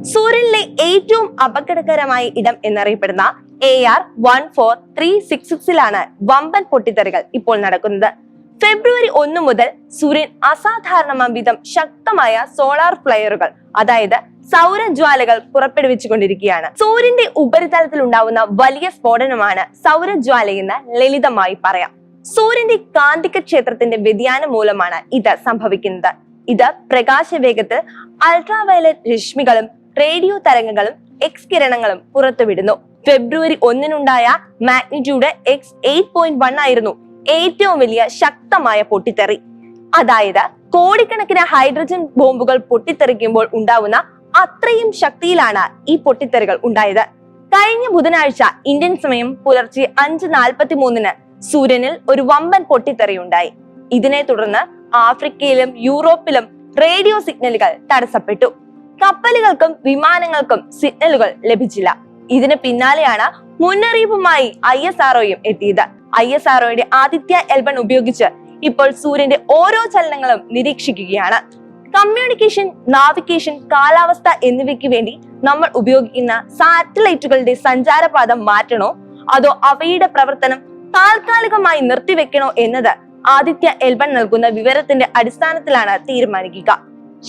സൂര്യനിലെ ഏറ്റവും അപകടകരമായ ഇടം എന്നറിയപ്പെടുന്ന AR14366 വമ്പൻ പൊട്ടിത്തെറികൾ ഇപ്പോൾ നടക്കുന്നത്. ഫെബ്രുവരി 1 മുതൽ സൂര്യൻ അസാധാരണമാം വിധം ശക്തമായ സോളാർ ഫ്ലെയറുകൾ, അതായത് സൗരജ്വാലകൾ പുറപ്പെടുവിച്ചുകൊണ്ടിരിക്കുകയാണ്. സൂര്യന്റെ ഉപരിതലത്തിൽ ഉണ്ടാവുന്ന വലിയ സ്ഫോടനമാണ് സൗരജ്വാലയെന്ന് ലളിതമായി പറയാം. സൂര്യന്റെ കാന്തിക ക്ഷേത്രത്തിന്റെ വ്യതിയാനം മൂലമാണ് ഇത് സംഭവിക്കുന്നത്. ഇത് പ്രകാശവേഗത്തിൽ അൾട്രാവയലറ്റ് രശ്മികളും റേഡിയോ തരംഗങ്ങളും എക്സ് കിരണങ്ങളും പുറത്തുവിടുന്നു. ഫെബ്രുവരി 1-നുണ്ടായ മാഗ്നിറ്റ്യൂഡ് X8.1 ആയിരുന്നു ഏറ്റവും വലിയ ശക്തമായ പൊട്ടിത്തെറി. അതായത് കോടിക്കണക്കിന് ഹൈഡ്രജൻ ബോംബുകൾ പൊട്ടിത്തെറിക്കുമ്പോൾ ഉണ്ടാവുന്ന അത്രയും ശക്തിയിലാണ് ഈ പൊട്ടിത്തെറികൾ ഉണ്ടായത്. കഴിഞ്ഞ ബുധനാഴ്ച ഇന്ത്യൻ സമയം പുലർച്ചെ 5:43 സൂര്യനിൽ ഒരു വമ്പൻ പൊട്ടിത്തെറി ഉണ്ടായി. ഇതിനെ തുടർന്ന് ആഫ്രിക്കയിലും യൂറോപ്പിലും റേഡിയോ സിഗ്നലുകൾ തടസ്സപ്പെട്ടു. കപ്പലുകൾക്കും വിമാനങ്ങൾക്കും സിഗ്നലുകൾ ലഭിച്ചില്ല. ഇതിന് പിന്നാലെയാണ് മുന്നറിയിപ്പുമായി ISROയും എത്തിയത്. ISROയുടെ ആദിത്യ L1 ഉപയോഗിച്ച് ഇപ്പോൾ സൂര്യന്റെ ഓരോ ചലനങ്ങളും നിരീക്ഷിക്കുകയാണ്. കമ്മ്യൂണിക്കേഷൻ, നാവിഗേഷൻ, കാലാവസ്ഥ എന്നിവയ്ക്ക് വേണ്ടി നമ്മൾ ഉപയോഗിക്കുന്ന സാറ്റലൈറ്റുകളുടെ സഞ്ചാരപാത മാറ്റണോ അതോ അവയുടെ പ്രവർത്തനം താൽക്കാലികമായി നിർത്തിവെക്കണോ എന്നത് ആദിത്യ L1 നൽകുന്ന വിവരത്തിന്റെ അടിസ്ഥാനത്തിലാണ് തീരുമാനിക്കുക.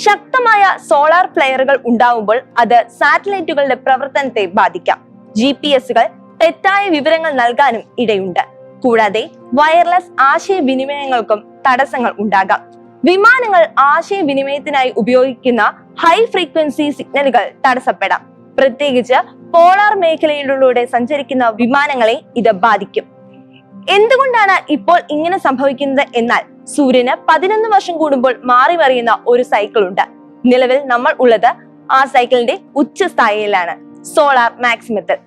ശക്തമായ സോളാർ ഫ്ലെയറുകൾ ഉണ്ടാവുമ്പോൾ അത് സാറ്റലൈറ്റുകളുടെ പ്രവർത്തനത്തെ ബാധിക്കാം. GPS-കൾ തെറ്റായ വിവരങ്ങൾ നൽകാനും ഇടയുണ്ട്. കൂടാതെ വയർലെസ് ആശയവിനിമയങ്ങൾക്കും തടസ്സങ്ങൾ ഉണ്ടാകാം. വിമാനങ്ങൾ ആശയവിനിമയത്തിനായി ഉപയോഗിക്കുന്ന ഹൈ ഫ്രീക്വൻസി സിഗ്നലുകൾ തടസ്സപ്പെടാം. പ്രത്യേകിച്ച് പോളാർ മേഖലയിലൂടെ സഞ്ചരിക്കുന്ന വിമാനങ്ങളെ ഇത് ബാധിക്കും. എന്തുകൊണ്ടാണ് ഇപ്പോൾ ഇങ്ങനെ സംഭവിക്കുന്നത് എന്നാൽ സൂര്യന് 11 വർഷം കൂടുമ്പോൾ മാറി മറിയുന്ന ഒരു സൈക്കിൾ ഉണ്ട്. നിലവിൽ നമ്മൾ ഉള്ളത് ആ സൈക്കിളിന്റെ ഉച്ചസ്ഥായിയിലാണ്, സോളാർ മാക്സിമത്തിൽ.